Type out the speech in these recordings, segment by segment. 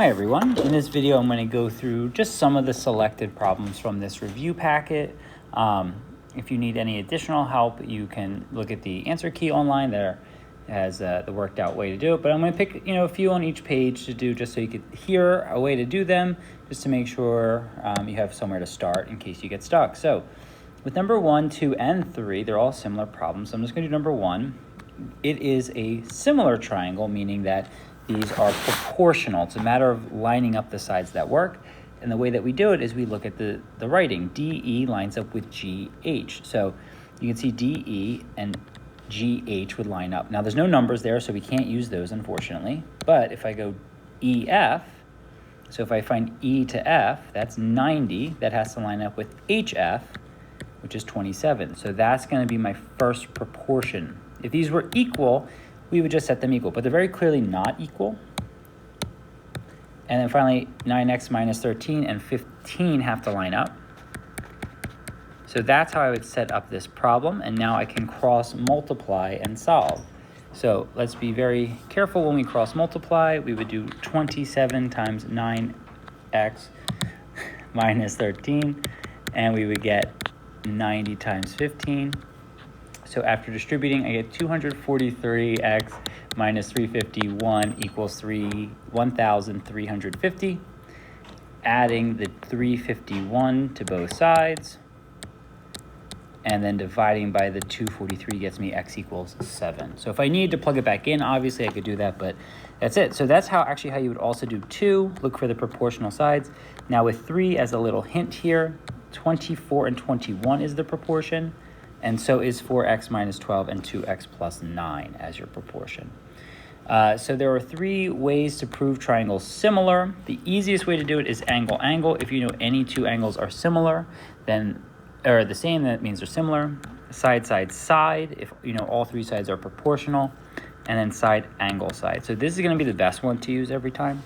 Hi everyone, in this video I'm going to go through just some of the selected problems from this review packet. If you need any additional help, you can look at the answer key online. There has the worked out way to do it, but I'm going to pick a few on each page to do just so you could hear a way to do them, just to make sure you have somewhere to start in case you get stuck. So with number 1, 2, and 3, they're all similar problems. So I'm just going to do number 1. It is a similar triangle, meaning that these are proportional. It's a matter of lining up the sides that work. And the way that we do it is we look at the writing. DE lines up with GH. So you can see DE and GH would line up. Now there's no numbers there, so we can't use those, unfortunately. But if I go EF, so if I find E to F, that's 90. That has to line up with HF, which is 27. So that's going to be my first proportion. If these were equal, we would just set them equal, but they're very clearly not equal. And then finally, 9x minus 13 and 15 have to line up. So that's how I would set up this problem, and now I can cross multiply and solve. So let's be very careful when we cross multiply. We would do 27 times 9x minus 13, and we would get 90 times 15. So after distributing, I get 243x minus 351 equals 1,350. Adding the 351 to both sides, and then dividing by the 243 gets me x equals 7. So if I needed to plug it back in, obviously I could do that, but that's it. So that's how you would also do 2, look for the proportional sides. Now with 3 as a little hint here, 24 and 21 is the proportion. And so is 4x minus 12 and 2x plus 9 as your proportion. So there are 3 ways to prove triangles similar. The easiest way to do it is angle-angle. If you know any 2 angles are similar, then or the same, that means they're similar. Side, side, side, if you know all 3 sides are proportional. And then side, angle, side. So this is going to be the best one to use every time.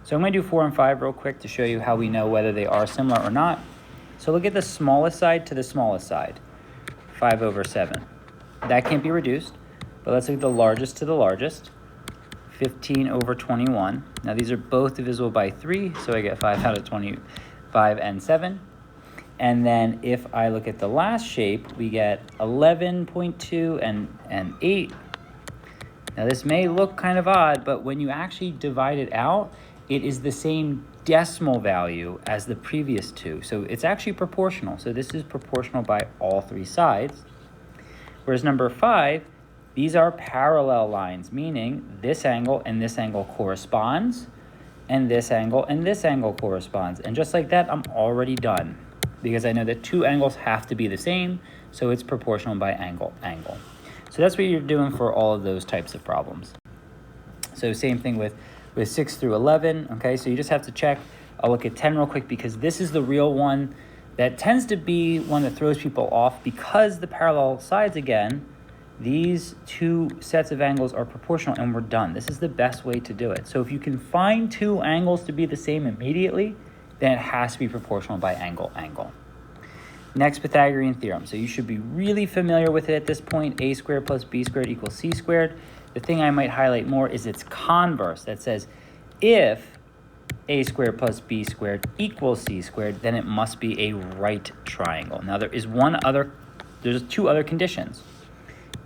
So I'm going to do 4 and 5 real quick to show you how we know whether they are similar or not. So look at the smallest side to the smallest side. 5 over 7. That can't be reduced, but let's look at the largest to the largest. 15 over 21. Now these are both divisible by 3, so I get 5 out of 25 and 7. And then if I look at the last shape, we get 11.2 and 8. Now this may look kind of odd, but when you actually divide it out, it is the same decimal value as the previous 2. So it's actually proportional. So this is proportional by all 3 sides. Whereas number 5, these are parallel lines, meaning this angle and this angle corresponds, and this angle and this angle corresponds. And just like that, I'm already done because I know that 2 angles have to be the same, so it's proportional by angle. So that's what you're doing for all of those types of problems. So same thing with 6 through 11, okay? So you just have to check. I'll look at 10 real quick because this is the real one that tends to be one that throws people off because the parallel sides, again, these 2 sets of angles are proportional and we're done. This is the best way to do it. So if you can find 2 angles to be the same immediately, then it has to be proportional by angle. Next, Pythagorean theorem. So you should be really familiar with it at this point. A squared plus b squared equals c squared. The thing I might highlight more is its converse that says if a squared plus b squared equals c squared, then it must be a right triangle. Now there's 2 other conditions.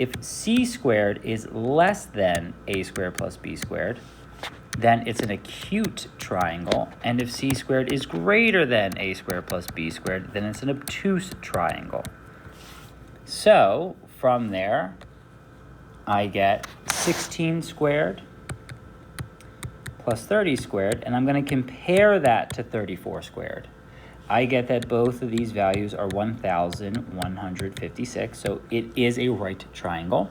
If c squared is less than a squared plus b squared, then it's an acute triangle. And if c squared is greater than a squared plus b squared, then it's an obtuse triangle. So from there, I get 16 squared plus 30 squared, and I'm going to compare that to 34 squared. I get that both of these values are 1,156, so it is a right triangle.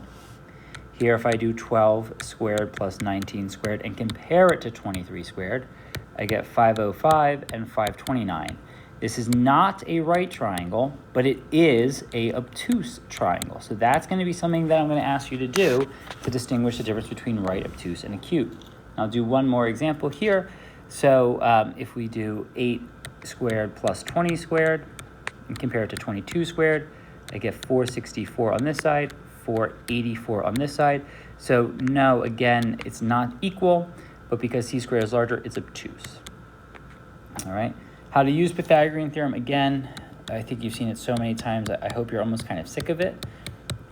Here, if I do 12 squared plus 19 squared and compare it to 23 squared, I get 505 and 529. This is not a right triangle, but it is a obtuse triangle. So that's going to be something that I'm going to ask you to do to distinguish the difference between right, obtuse, and acute. I'll do one more example here. So if we do 8 squared plus 20 squared and compare it to 22 squared, I get 464 on this side, 484 on this side. So no, again, it's not equal, but because c squared is larger, it's obtuse. All right, how to use Pythagorean theorem, again, I think you've seen it so many times, I hope you're almost kind of sick of it.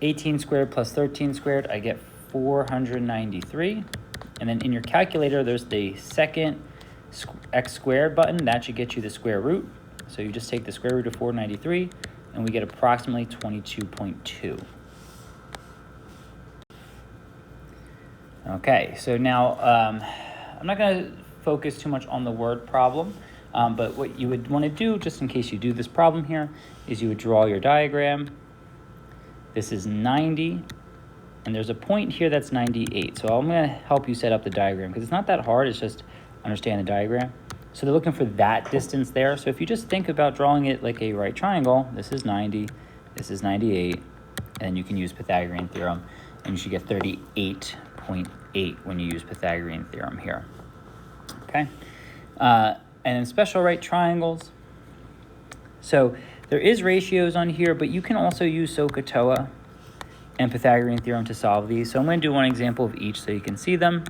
18 squared plus 13 squared, I get 493. And then in your calculator, there's the second x squared button. That should get you the square root. So you just take the square root of 493, and we get approximately 22.2. Okay, so now I'm not going to focus too much on the word problem, but what you would want to do, just in case you do this problem here, is you would draw your diagram. This is 90, and there's a point here that's 98. So I'm going to help you set up the diagram, because it's not that hard, it's just understand the diagram. So they're looking for that distance there. So if you just think about drawing it like a right triangle, this is 90, this is 98, and you can use Pythagorean theorem, and you should get 38.8 when you use Pythagorean theorem here. Okay, and then special right triangles. So there is ratios on here, but you can also use SOHCAHTOA and Pythagorean theorem to solve these. So I'm going to do one example of each so you can see them.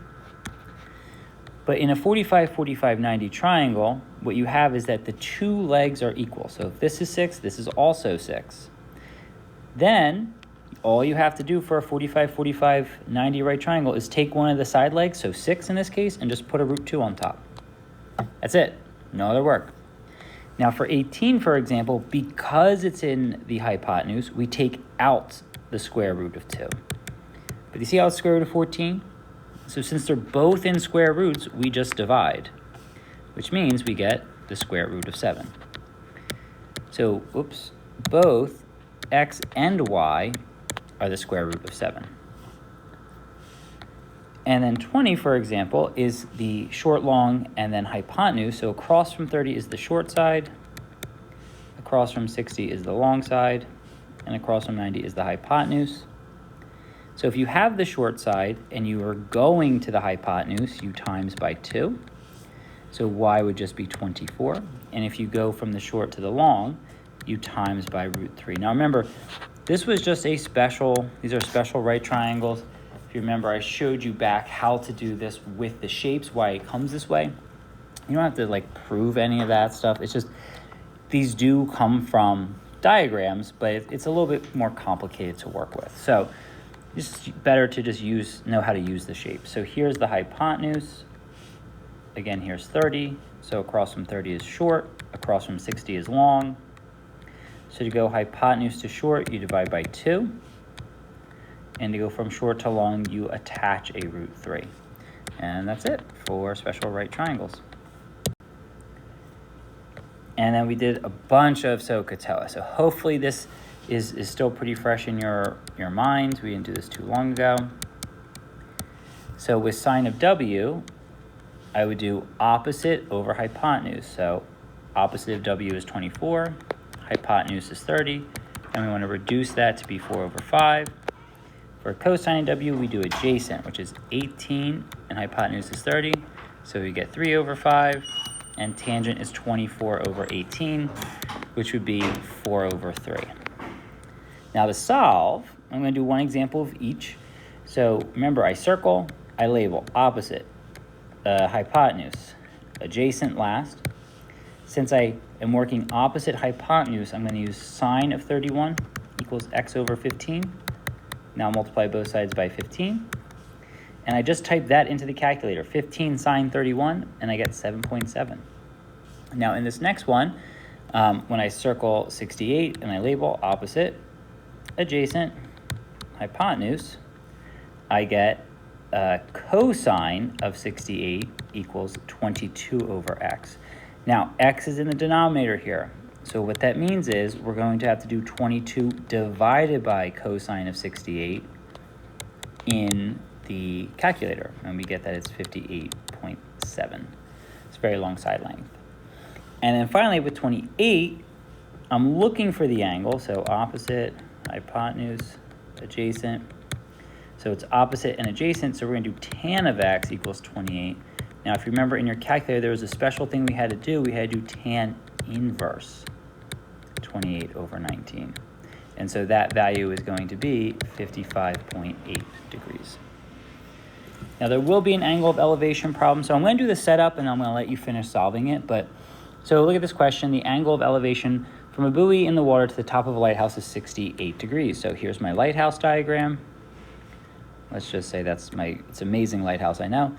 But in a 45, 45, 90 triangle, what you have is that the two legs are equal. So if this is 6, this is also 6. Then all you have to do for a 45, 45, 90 right triangle is take one of the side legs, so 6 in this case, and just put a root 2 on top. That's it. No other work. Now for 18, for example, because it's in the hypotenuse, we take out the square root of 2. But you see how it's square root of 14? So since they're both in square roots, we just divide, which means we get the square root of 7. So, oops, both x and y are the square root of 7. And then 20, for example, is the short, long, and then hypotenuse. So across from 30 is the short side, across from 60 is the long side, and across from 90 is the hypotenuse. So if you have the short side and you are going to the hypotenuse, you times by 2. So y would just be 24. And if you go from the short to the long, you times by root 3. Now remember, this was just a special, these are special right triangles. If you remember, I showed you back how to do this with the shapes, why it comes this way. You don't have to like prove any of that stuff. It's just, these do come from diagrams, but it's a little bit more complicated to work with. So it's better to just know how to use the shape. So here's the hypotenuse. Again, here's 30. So across from 30 is short, across from 60 is long. So to go hypotenuse to short, you divide by 2. And to go from short to long, you attach a root 3. And that's it for special right triangles. And then we did a bunch of SOHCAHTOA. So hopefully this is still pretty fresh in your mind. We didn't do this too long ago. So with sine of W, I would do opposite over hypotenuse. So opposite of W is 24, hypotenuse is 30, and we want to reduce that to be 4 over 5. For cosine of W, we do adjacent, which is 18, and hypotenuse is 30. So we get 3 over 5, and tangent is 24 over 18, which would be 4 over 3. Now to solve, I'm going to do one example of each. So remember, I circle, I label opposite, hypotenuse, adjacent last. Since I am working opposite hypotenuse, I'm going to use sine of 31 equals x over 15. Now multiply both sides by 15. And I just type that into the calculator, 15 sine 31, and I get 7.7. Now in this next one, when I circle 68 and I label opposite, adjacent, hypotenuse, I get cosine of 68 equals 22 over x. Now, x is in the denominator here. So what that means is we're going to have to do 22 divided by cosine of 68 in the calculator. And we get that it's 58.7. It's a very long side length. And then finally with 28, I'm looking for the angle. So opposite, hypotenuse, adjacent. So it's opposite and adjacent, so we're going to do tan of x equals 28. Now, if you remember in your calculator, there was a special thing we had to do. We had to do tan inverse 28 over 19. And so that value is going to be 55.8 degrees. Now there will be an angle of elevation problem, so I'm going to do the setup and I'm going to let you finish solving it. But so look at this question. The angle of elevation from a buoy in the water to the top of a lighthouse is 68 degrees. So here's my lighthouse diagram. Let's just say it's an amazing lighthouse, I know.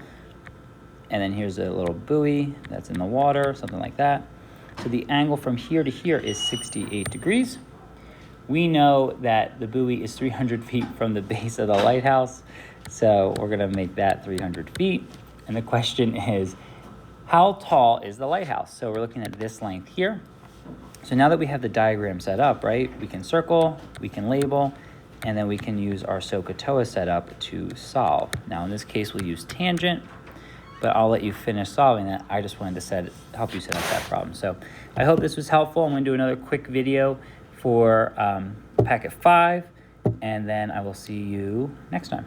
And then here's a little buoy that's in the water, something like that. So the angle from here to here is 68 degrees. We know that the buoy is 300 feet from the base of the lighthouse. So we're gonna make that 300 feet. And the question is, how tall is the lighthouse? So we're looking at this length here. So now that we have the diagram set up, right, we can circle, we can label, and then we can use our SOHCAHTOA setup to solve. Now in this case, we'll use tangent, but I'll let you finish solving that. I just wanted to help you set up that problem. So I hope this was helpful. I'm gonna do another quick video for packet 5, and then I will see you next time.